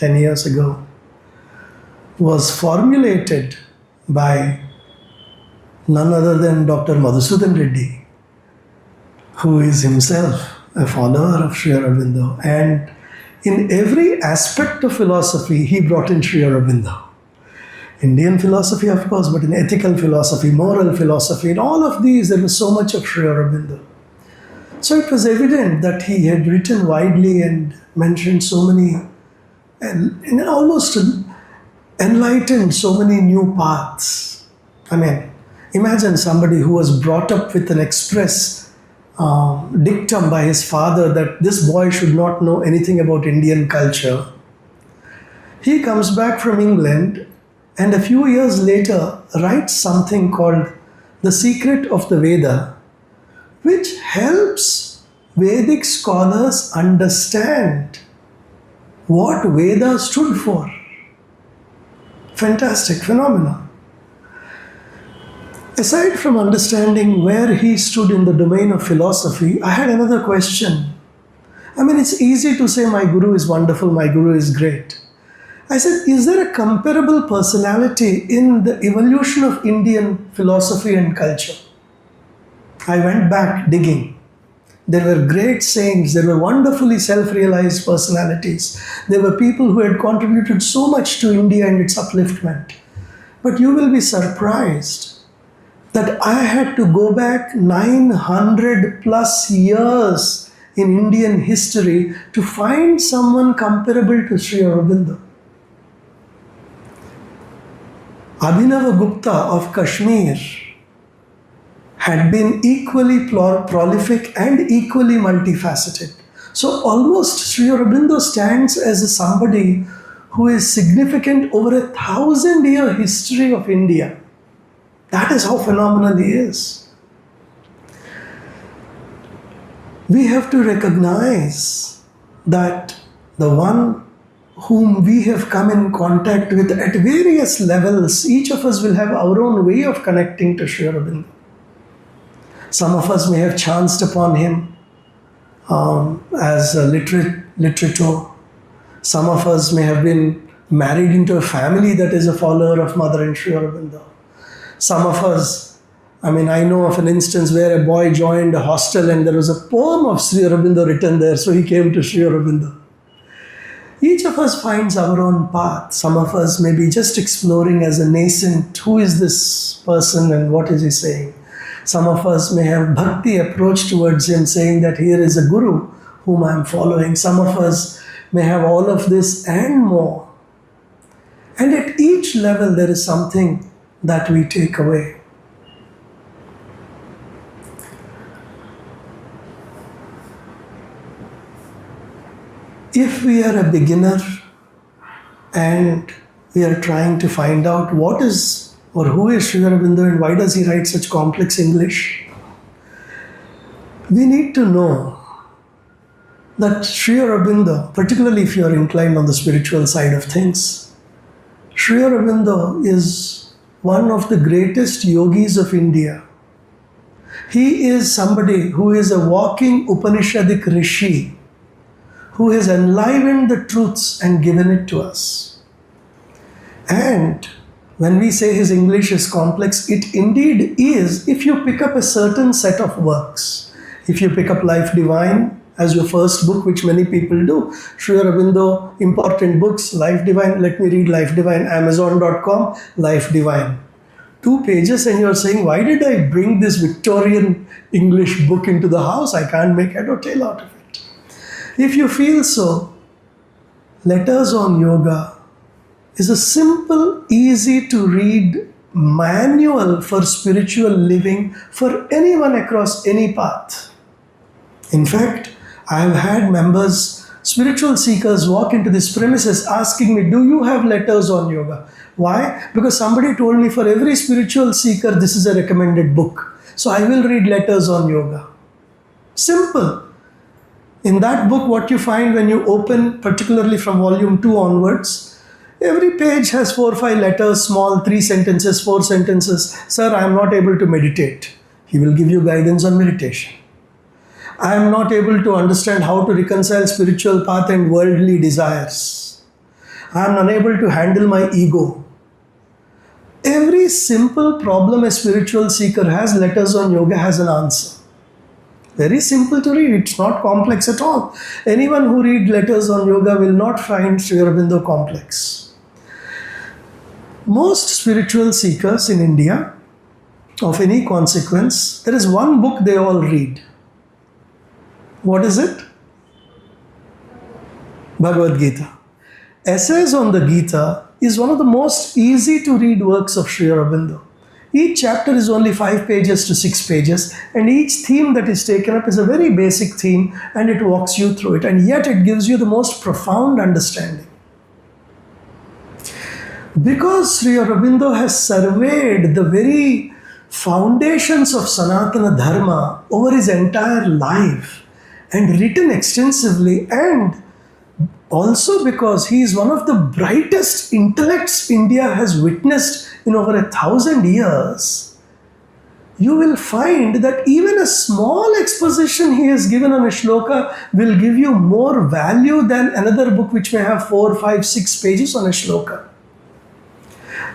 10 years ago, was formulated by none other than Dr. Madhusudan Reddy, who is himself a follower of Sri Aurobindo. And in every aspect of philosophy, he brought in Sri Aurobindo. Indian philosophy, of course, but in ethical philosophy, moral philosophy, in all of these, there was so much of Sri Aurobindo. So it was evident that he had written widely and mentioned so many, and almost enlightened so many new paths. I mean, imagine somebody who was brought up with an express dictum by his father that this boy should not know anything about Indian culture. He comes back from England and a few years later writes something called The Secret of the Veda, which helps Vedic scholars understand what Veda stood for. Fantastic phenomenon. Aside from understanding where he stood in the domain of philosophy, I had another question. I mean, it's easy to say my guru is wonderful, my guru is great. I said, is there a comparable personality in the evolution of Indian philosophy and culture? I went back digging. There were great saints, there were wonderfully self-realized personalities. There were people who had contributed so much to India and its upliftment. But you will be surprised that I had to go back 900 plus years in Indian history to find someone comparable to Sri Aurobindo. Abhinava Gupta of Kashmir had been equally prolific and equally multifaceted. So almost Sri Aurobindo stands as somebody who is significant over 1,000-year history of India. That is how phenomenal he is. We have to recognize that the one whom we have come in contact with at various levels, each of us will have our own way of connecting to Sri Aurobindo. Some of us may have chanced upon him as a literature. Some of us may have been married into a family that is a follower of Mother and Sri Aurobindo. Some of us, I know of an instance where a boy joined a hostel and there was a poem of Sri Aurobindo written there, so he came to Sri Aurobindo. Each of us finds our own path. Some of us may be just exploring as a nascent, who is this person and what is he saying? Some of us may have bhakti approach towards him, saying that here is a guru whom I am following. Some of us may have all of this and more. And at each level there is something that we take away. If we are a beginner and we are trying to find out what is or who is Sri Aurobindo and why does he write such complex English, we need to know that Sri Aurobindo, particularly if you are inclined on the spiritual side of things, Sri Aurobindo is one of the greatest yogis of India. He is somebody who is a walking Upanishadic rishi, who has enlivened the truths and given it to us. And when we say his English is complex, it indeed is if you pick up a certain set of works. If you pick up Life Divine as your first book, which many people do, Sri Aurobindo, important books, Life Divine, let me read Life Divine, Amazon.com, Life Divine. 2 pages and you're saying, why did I bring this Victorian English book into the house? I can't make head or tail out of it. If you feel so, Letters on Yoga is a simple, easy to read manual for spiritual living for anyone across any path. In fact, I have had members, spiritual seekers, walk into this premises asking me, do you have Letters on Yoga? Why? Because somebody told me for every spiritual seeker, this is a recommended book. So I will read Letters on Yoga. Simple. In that book, what you find when you open, particularly from volume 2 onwards, every page has 4 or 5 letters, small, 3 sentences, 4 sentences. Sir, I am not able to meditate. He will give you guidance on meditation. I am not able to understand how to reconcile spiritual path and worldly desires. I am unable to handle my ego. Every simple problem a spiritual seeker has, Letters on Yoga has an answer. Very simple to read. It's not complex at all. Anyone who reads Letters on Yoga will not find Sri Aurobindo complex. Most spiritual seekers in India, of any consequence, there is one book they all read. What is it? Bhagavad Gita. Essays on the Gita is one of the most easy to read works of Sri Aurobindo. Each chapter is only 5 pages to 6 pages, and each theme that is taken up is a very basic theme, and it walks you through it, and yet it gives you the most profound understanding. Because Sri Aurobindo has surveyed the very foundations of Sanatana Dharma over his entire life and written extensively, and also because he is one of the brightest intellects India has witnessed in over 1,000 years, you will find that even a small exposition he has given on a shloka will give you more value than another book which may have 4, 5, 6 pages on a shloka.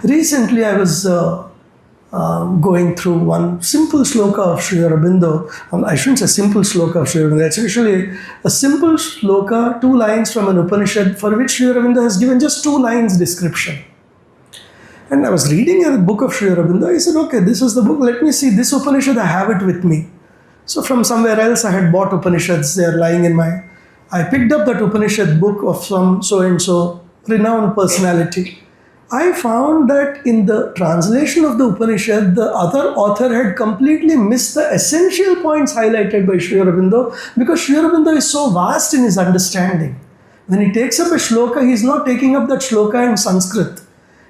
Recently I was going through one simple shloka of Sri Aurobindo. I shouldn't say simple shloka of Sri Aurobindo. It's actually a simple shloka, 2 lines from an Upanishad, for which Sri Aurobindo has given just 2 lines description. And I was reading a book of Sri Aurobindo. I said, okay, this is the book. Let me see this Upanishad. I have it with me. So from somewhere else I had bought Upanishads. They are lying in my... I picked up that Upanishad book of some so-and-so renowned personality. I found that in the translation of the Upanishad, the other author had completely missed the essential points highlighted by Sri Aurobindo, because Sri Aurobindo is so vast in his understanding. When he takes up a shloka, he is not taking up that shloka in Sanskrit.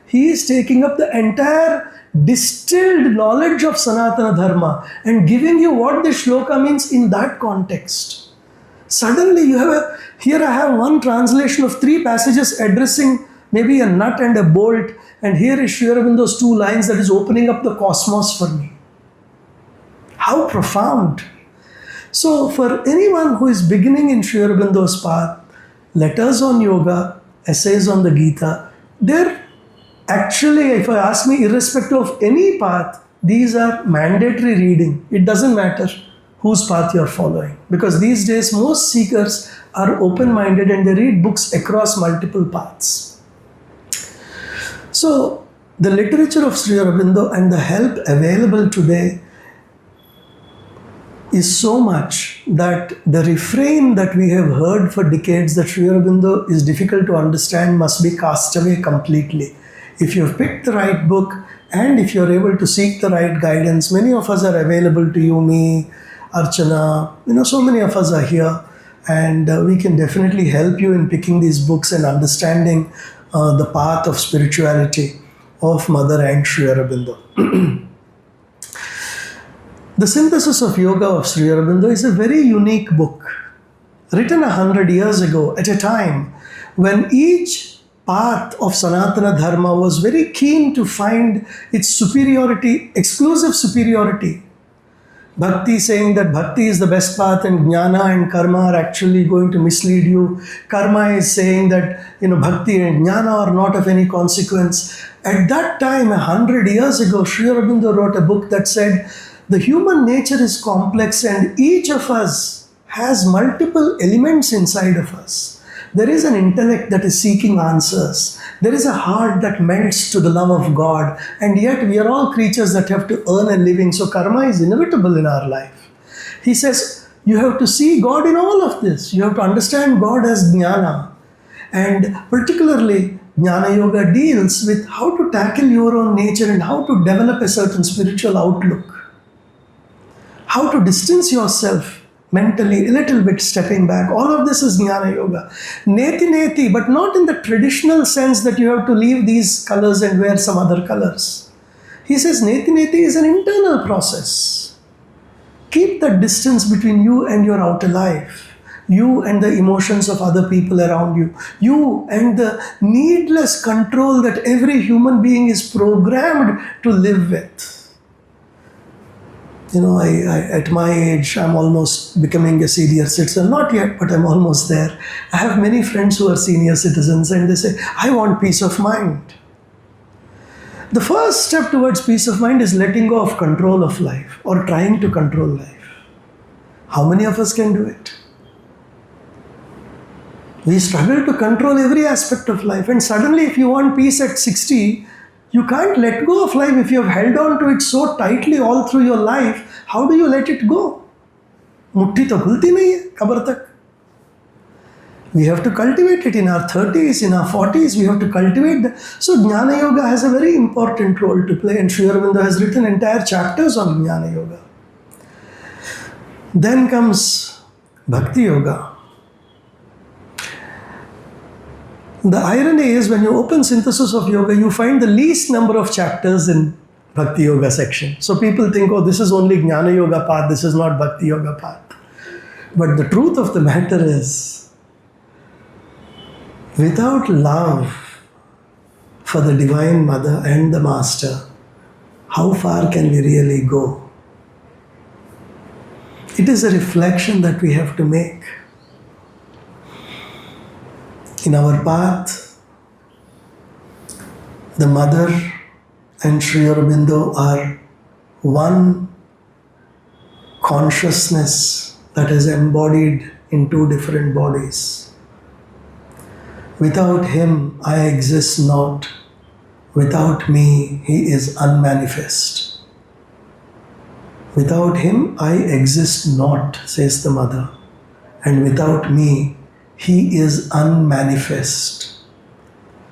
He is taking up the entire distilled knowledge of Sanatana Dharma and giving you what the shloka means in that context. Suddenly you have here I have one translation of 3 passages addressing maybe a nut and a bolt, and here is Sri Aurobindo's 2 lines that is opening up the cosmos for me. How profound! So for anyone who is beginning in Sri Aurobindo's path, Letters on Yoga, Essays on the Gita, they're actually, if I ask me, irrespective of any path, these are mandatory reading. It doesn't matter whose path you are following, because these days most seekers are open-minded and they read books across multiple paths. So, the literature of Sri Aurobindo and the help available today is so much that the refrain that we have heard for decades that Sri Aurobindo is difficult to understand must be cast away completely. If you have picked the right book and if you are able to seek the right guidance, many of us are available to you, me, Archana, so many of us are here, and we can definitely help you in picking these books and understanding the path of spirituality of Mother and Sri Aurobindo. The Synthesis of Yoga of Sri Aurobindo is a very unique book, written 100 years ago at a time when each path of Sanatana Dharma was very keen to find its superiority, exclusive superiority. Bhakti saying that bhakti is the best path and jnana and karma are actually going to mislead you. Karma is saying that bhakti and jnana are not of any consequence. At that time, 100 years ago, Sri Aurobindo wrote a book that said the human nature is complex and each of us has multiple elements inside of us. There is an intellect that is seeking answers. There is a heart that melts to the love of God, and yet we are all creatures that have to earn a living, so karma is inevitable in our life. He says, you have to see God in all of this. You have to understand God as jnana. And particularly, Jnana Yoga deals with how to tackle your own nature and how to develop a certain spiritual outlook. How to distance yourself mentally, a little bit stepping back. All of this is Jnana Yoga. Neti neti, but not in the traditional sense that you have to leave these colors and wear some other colors. He says neti neti is an internal process. Keep the distance between you and your outer life, you and the emotions of other people around you, you and the needless control that every human being is programmed to live with. At my age, I'm almost becoming a senior citizen. Not yet, but I'm almost there. I have many friends who are senior citizens, and they say, I want peace of mind. The first step towards peace of mind is letting go of control of life or trying to control life. How many of us can do it? We struggle to control every aspect of life, and suddenly, if you want peace at 60, you can't let go of life if you have held on to it so tightly all through your life. How do you let it go? मुट्ठी तो खुलती नहीं है कब्र तक. We have to cultivate it in our 30s, in our 40s. We have to cultivate that. So Jnana Yoga has a very important role to play, and Sri Aurobindo has written entire chapters on Jnana Yoga. Then comes Bhakti Yoga. The irony is, when you open Synthesis of Yoga, you find the least number of chapters in Bhakti Yoga section. So people think, oh, this is only Jnana Yoga path, this is not Bhakti Yoga path. But the truth of the matter is, without love for the Divine Mother and the Master, how far can we really go? It is a reflection that we have to make. In our path, the Mother and Sri Aurobindo are one consciousness that is embodied in two different bodies. Without him, I exist not. Without me, he is unmanifest. Without him, I exist not, says the Mother. And without me, he is unmanifest.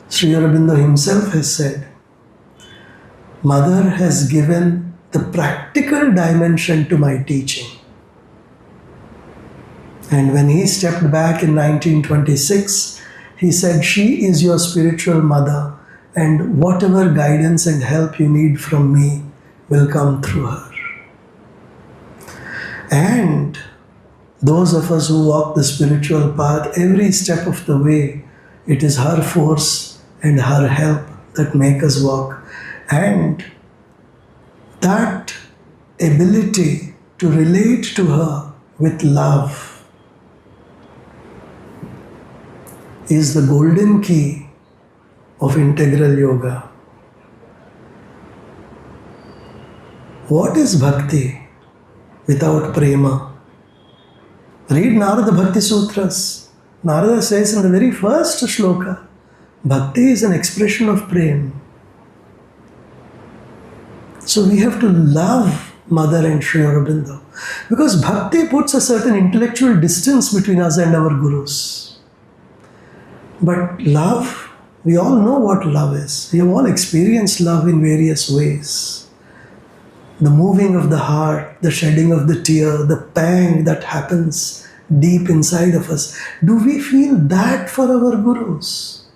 Sri Aurobindo himself has said, Mother has given the practical dimension to my teaching. And when he stepped back in 1926, he said, she is your spiritual mother, and whatever guidance and help you need from me will come through her. And those of us who walk the spiritual path, every step of the way, it is her force and her help that make us walk. And that ability to relate to her with love is the golden key of integral yoga. What is bhakti without prema? Read Narada Bhakti Sutras. Narada says in the very first shloka, bhakti is an expression of prema. So we have to love Mother and Sri Aurobindo, because bhakti puts a certain intellectual distance between us and our gurus. But love, we all know what love is. We have all experienced love in various ways. The moving of the heart, the shedding of the tear, the pang that happens deep inside of us. Do we feel that for our gurus?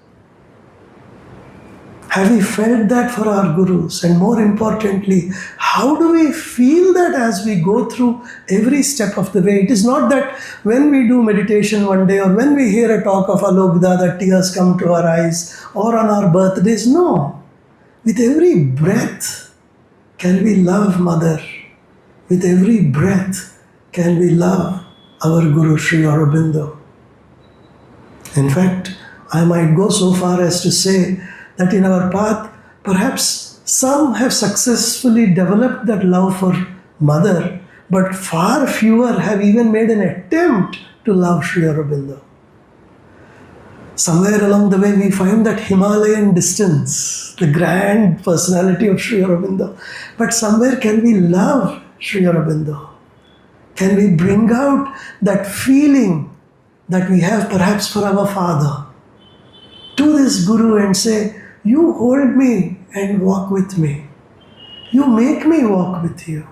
Have we felt that for our gurus? And more importantly, how do we feel that as we go through every step of the way? It is not that when we do meditation one day or when we hear a talk of Alokda that tears come to our eyes, or on our birthdays. No. With every breath, can we love Mother? With every breath, can we love our Guru Sri Aurobindo? In fact, I might go so far as to say that in our path, perhaps some have successfully developed that love for Mother, but far fewer have even made an attempt to love Sri Aurobindo. Somewhere along the way, we find that Himalayan distance, the grand personality of Sri Aurobindo. But somewhere, can we love Sri Aurobindo? Can we bring out that feeling that we have perhaps for our father to this Guru and say, you hold me and walk with me. You make me walk with you.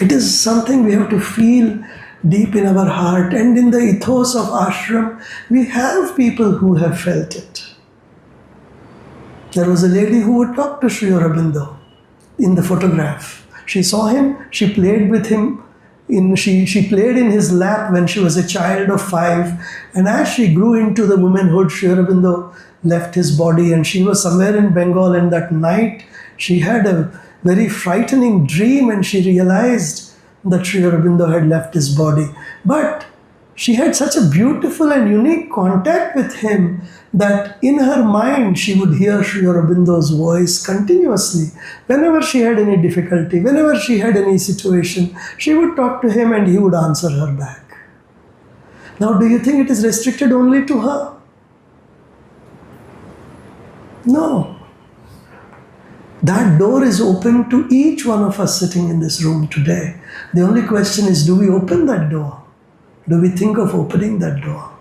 It is something we have to feel deep in our heart, and in the ethos of ashram, we have people who have felt it. There was a lady who would talk to Sri Aurobindo in the photograph. She saw him, she played with him, she played in his lap when she was a child of 5, and as she grew into the womanhood, Sri Aurobindo left his body, and she was somewhere in Bengal, and that night she had a very frightening dream, and she realized that Sri Aurobindo had left his body. But she had such a beautiful and unique contact with him that in her mind she would hear Sri Aurobindo's voice continuously. Whenever she had any difficulty, whenever she had any situation, she would talk to him and he would answer her back. Now, do you think it is restricted only to her? No. That door is open to each one of us sitting in this room today. The only question is, do we open that door? Do we think of opening that door?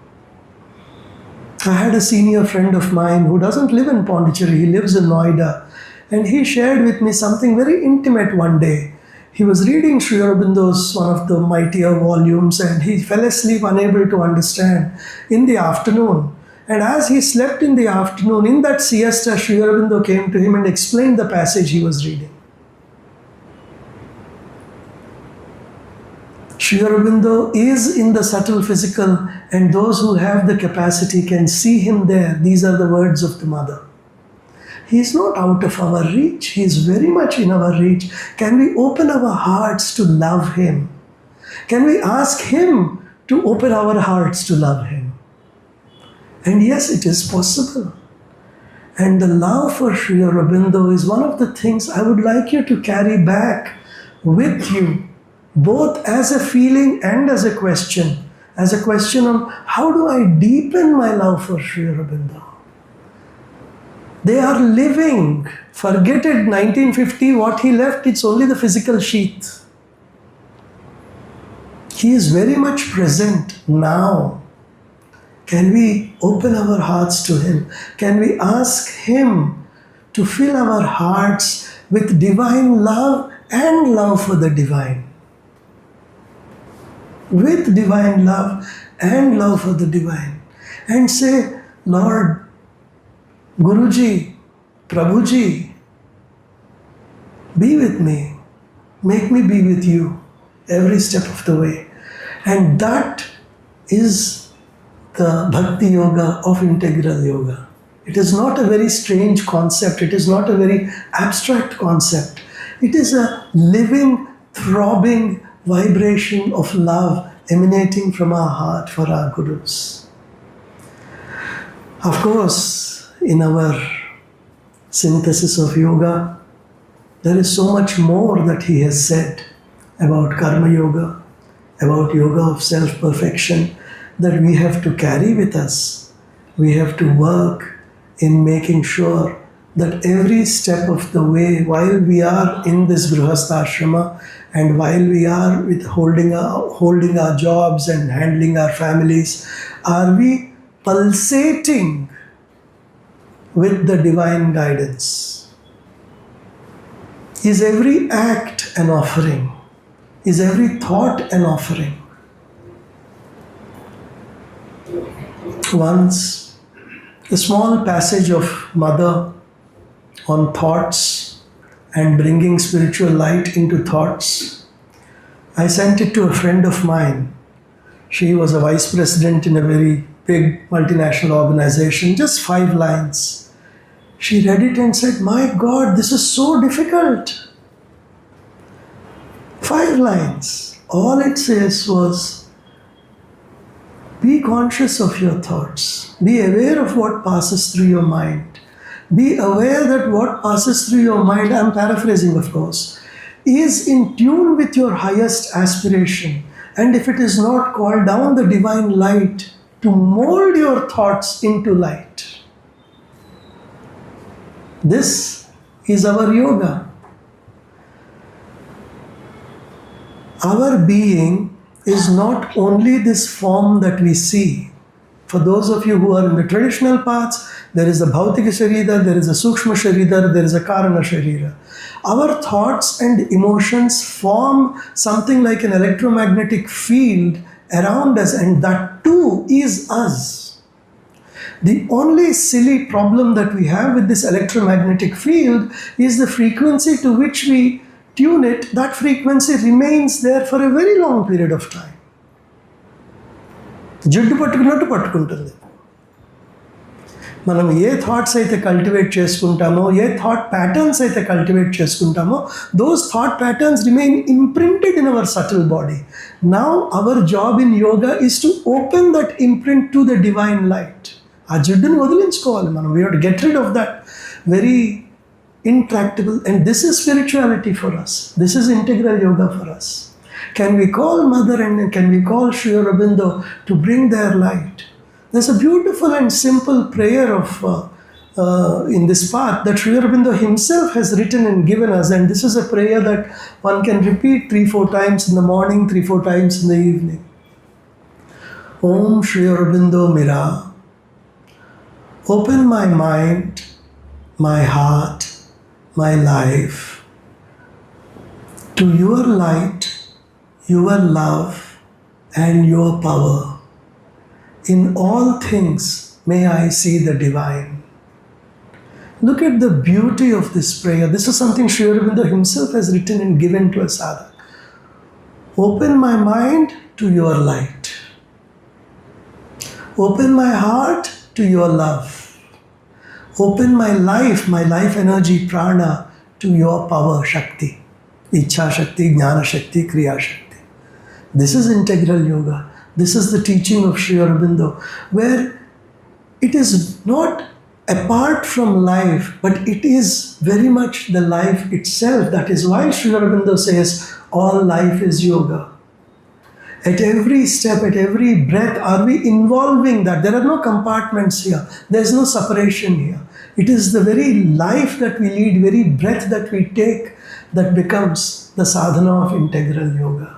I had a senior friend of mine who doesn't live in Pondicherry, he lives in Noida, and he shared with me something very intimate one day. He was reading Sri Aurobindo's one of the mightier volumes, and he fell asleep unable to understand in the afternoon. And as he slept in the afternoon, in that siesta, Sri Aurobindo came to him and explained the passage he was reading. Sri Aurobindo is in the subtle physical, and those who have the capacity can see him there. These are the words of the mother. He is not out of our reach. He is very much in our reach. Can we open our hearts to love him? Can we ask him to open our hearts to love him? And yes, it is possible. And the love for Sri Aurobindo is one of the things I would like you to carry back with you, both as a feeling and as a question on how do I deepen my love for Sri Aurobindo? They are living. Forget it, 1950, what he left, it's only the physical sheath. He is very much present now. Can we open our hearts to him? Can we ask him to fill our hearts with divine love and love for the divine? With divine love and love for the divine. And say, Lord, Guruji, Prabhuji, be with me. Make me be with you every step of the way. And that is the Bhakti Yoga of Integral Yoga. It is not a very strange concept. It is not a very abstract concept. It is a living, throbbing vibration of love emanating from our heart for our Gurus. Of course, in our synthesis of yoga, there is so much more that he has said about Karma Yoga, about yoga of self-perfection, that we have to carry with us. We have to work in making sure that every step of the way, while we are in this Grihastha Ashrama and while we are with holding our jobs and handling our families, are we pulsating with the divine guidance? Is every act an offering? Is every thought an offering? Once, a small passage of Mother on thoughts and bringing spiritual light into thoughts. I sent it to a friend of mine. She was a vice president in a very big multinational organization, just 5 lines. She read it and said, "My God, this is so difficult." 5 lines. All it says was, be conscious of your thoughts. Be aware of what passes through your mind. Be aware that what passes through your mind, I'm paraphrasing of course, is in tune with your highest aspiration. And if it is not, call down the divine light to mold your thoughts into light. This is our yoga. Our being is not only this form that we see. For those of you who are in the traditional paths, there is a Bhautika Sharira, there is a Sukshma Sharira, there is a Karana Sharira. Our thoughts and emotions form something like an electromagnetic field around us, and that too is us. The only silly problem that we have with this electromagnetic field is the frequency to which we tune it. That frequency remains there for a very long period of time. జిడ్డు పట్టుకున్నట్టు పట్టుకుంటుంది. మనం ఏ thoughts అయితే cultivate చేసుకుంటామో, a thought patterns అయితే cultivate చేసుకుంటామో, those thought patterns remain imprinted in our subtle body. Now our job in yoga is to open that imprint to the divine light. ఆ జిడ్డుని వదిలించుకోవాలి మనం. We have to get rid of that very intractable, and this is spirituality for us. This is integral yoga for us. Can we call Mother and can we call Sri Aurobindo to bring their light? There's a beautiful and simple prayer of in this path that Sri Aurobindo himself has written and given us, and this is a prayer that one can repeat 3-4 times in the morning, 3-4 times in the evening. Om Sri Aurobindo Mira, open my mind, my heart, my life to your light, your love, and your power. In all things may I see the divine. Look at the beauty of this prayer. This is something Sri Aurobindo himself has written and given to a sadhak. Open my mind to your light. Open my heart to your love. Open my life energy, prana, to your power, Shakti. Ichha Shakti, Jnana Shakti, Kriya Shakti. This is integral yoga. This is the teaching of Sri Aurobindo, where it is not apart from life, but it is very much the life itself. That is why Sri Aurobindo says, all life is yoga. At every step, at every breath, are we involving that? There are no compartments here. There is no separation here. It is the very life that we lead, very breath that we take, that becomes the sadhana of integral yoga.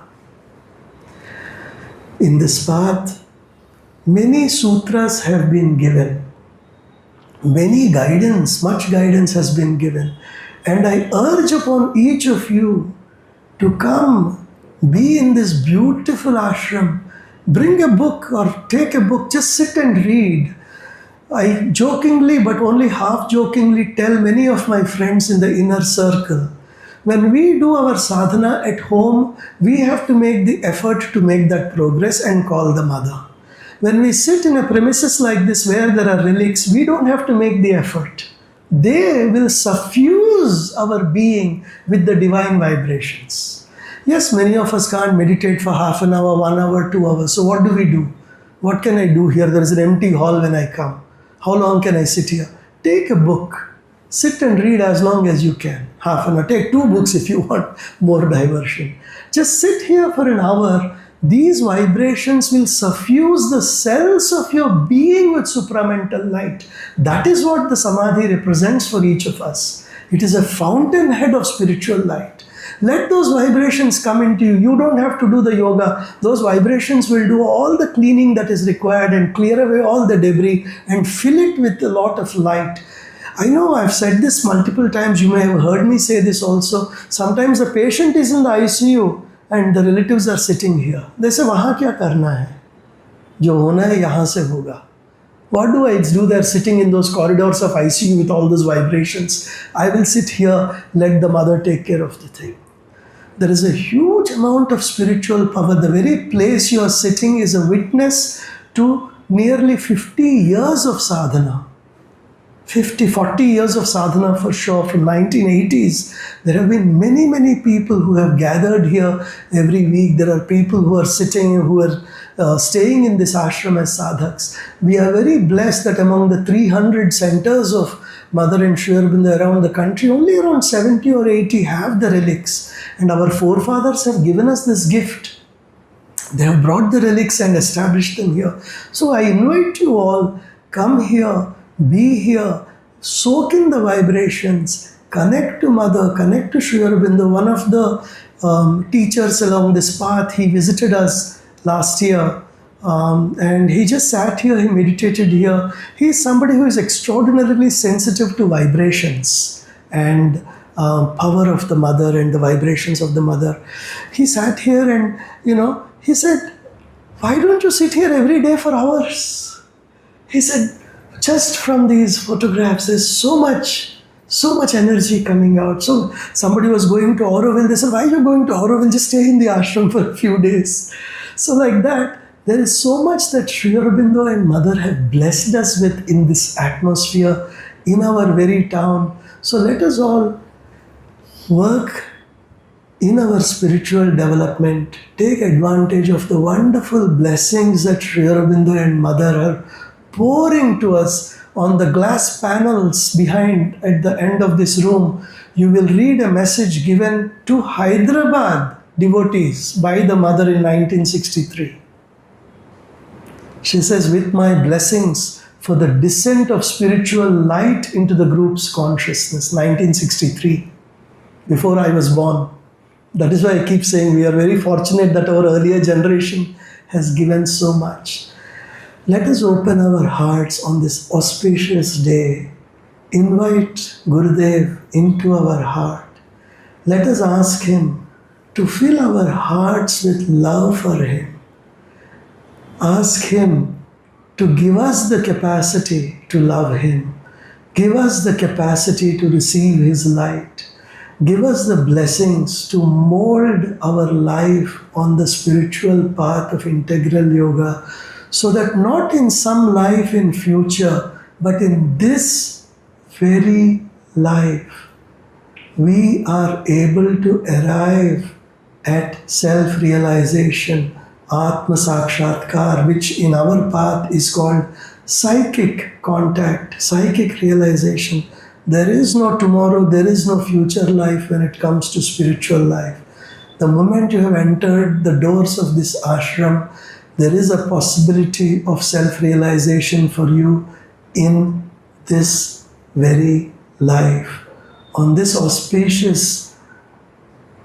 In this path, many sutras have been given. Many guidance, much guidance has been given. And I urge upon each of you to come, be in this beautiful ashram, bring a book or take a book, just sit and read. I jokingly, but only half jokingly, tell many of my friends in the inner circle, when we do our sadhana at home, we have to make the effort to make that progress and call the mother. When we sit in a premises like this where there are relics, we don't have to make the effort. They will suffuse our being with the divine vibrations. Yes, many of us can't meditate for half an hour, 1 hour, 2 hours. So what do? What can I do here? There is an empty hall when I come. How long can I sit here? Take a book. Sit and read as long as you can. Half an hour. Take 2 books if you want more diversion. Just sit here for an hour. These vibrations will suffuse the cells of your being with supramental light. That is what the samadhi represents for each of us. It is a fountainhead of spiritual light. Let those vibrations come into you. You don't have to do the yoga. Those vibrations will do all the cleaning that is required and clear away all the debris and fill it with a lot of light. I know I've said this multiple times. You may have heard me say this also. Sometimes the patient is in the ICU and the relatives are sitting here. They say, "Wahan kya karna hai? Jo hona hai, yahan se hoga." What do I do there sitting in those corridors of ICU with all those vibrations? I will sit here, let the mother take care of the thing. There is a huge amount of spiritual power. The very place you are sitting is a witness to nearly 50 years of sadhana. 40 years of sadhana for sure, from 1980s. There have been many people who have gathered here every week. There are people who are sitting, who are staying in this ashram as sadhaks. We are very blessed that among the 300 centers of Mother and Sri Aurobindo around the country, only around 70 or 80 have the relics. And our forefathers have given us this gift. They have brought the relics and established them here. So I invite you all, come here, be here, soak in the vibrations, connect to Mother, connect to Sri Aurobindo. One of the teachers along this path, he visited us last year. And he just sat here, he meditated here. He is somebody who is extraordinarily sensitive to vibrations and power of the mother and the vibrations of the mother. He sat here and, he said, "Why don't you sit here every day for hours?" He said, "Just from these photographs, there's so much energy coming out." So somebody was going to Auroville. They said, "Why are you going to Auroville? Just stay in the ashram for a few days." So like that, There is so much that Sri Aurobindo and Mother have blessed us with in this atmosphere, in our very town. So let us all work in our spiritual development, take advantage of the wonderful blessings that Sri Aurobindo and Mother are pouring to us on the glass panels behind at the end of this room. You will read a message given to Hyderabad devotees by the Mother in 1963. She says, with my blessings for the descent of spiritual light into the group's consciousness, 1963, before I was born. That is why I keep saying we are very fortunate that our earlier generation has given so much. Let us open our hearts on this auspicious day. Invite Gurudev into our heart. Let us ask him to fill our hearts with love for him. Ask him to give us the capacity to love him. Give us the capacity to receive his light. Give us the blessings to mold our life on the spiritual path of integral yoga, so that not in some life in future, but in this very life, we are able to arrive at self-realization, Atma Sakshatkar, which in our path is called psychic contact, psychic realization. There is no tomorrow, there is no future life when it comes to spiritual life. The moment you have entered the doors of this ashram, there is a possibility of self-realization for you in this very life. On this auspicious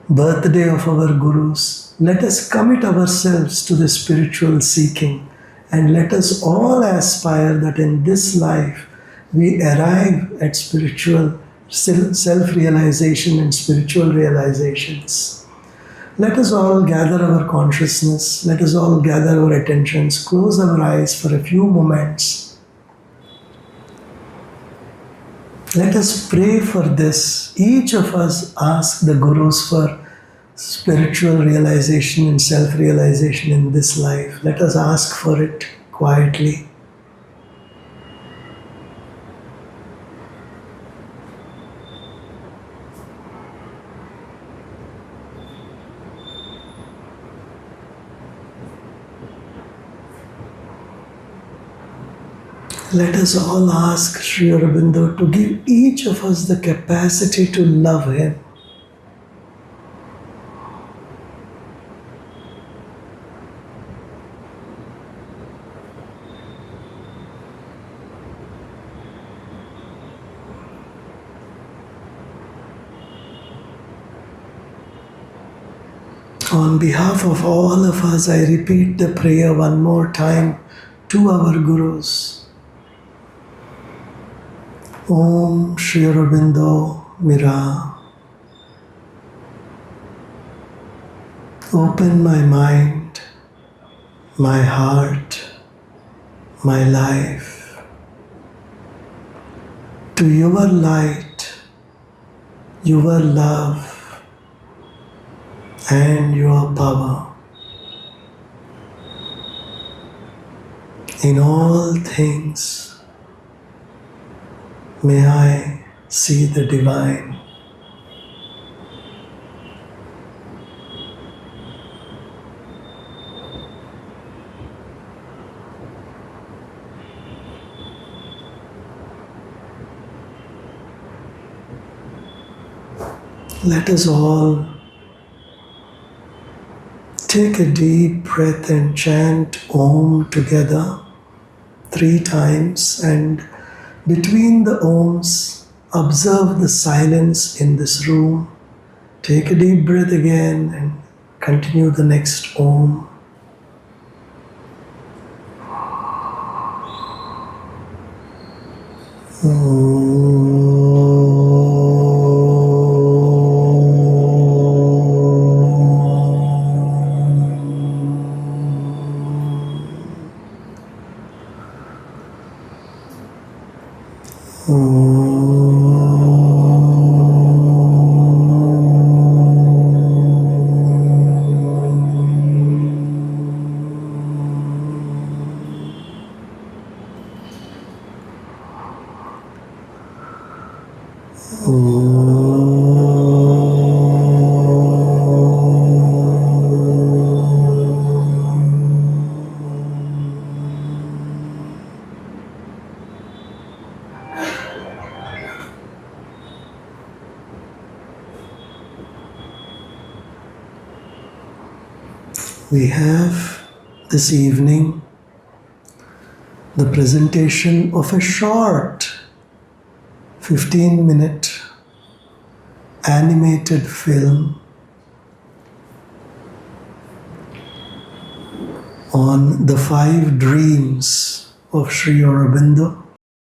birthday of our Gurus, let us commit ourselves to the spiritual seeking, and let us all aspire that in this life we arrive at spiritual self-realization and spiritual realizations. Let us all gather our consciousness, let us all gather our attentions, close our eyes for a few moments. Let us pray for this. Each of us ask the Gurus for spiritual realization and self-realization in this life. Let us ask for it quietly. Let us all ask Sri Aurobindo to give each of us the capacity to love him. On behalf of all of us, I repeat the prayer one more time to our Gurus. Om Sri Aurobindo Mira. Open my mind, my heart, my life to your light, your love, and your power. In all things, may I see the divine. Let us all take a deep breath and chant Om together 3 times, and between the Oms, observe the silence in this room. Take a deep breath again and continue the next Om. We have this evening the presentation of a short 15-minute animated film on the 5 dreams of Sri Aurobindo.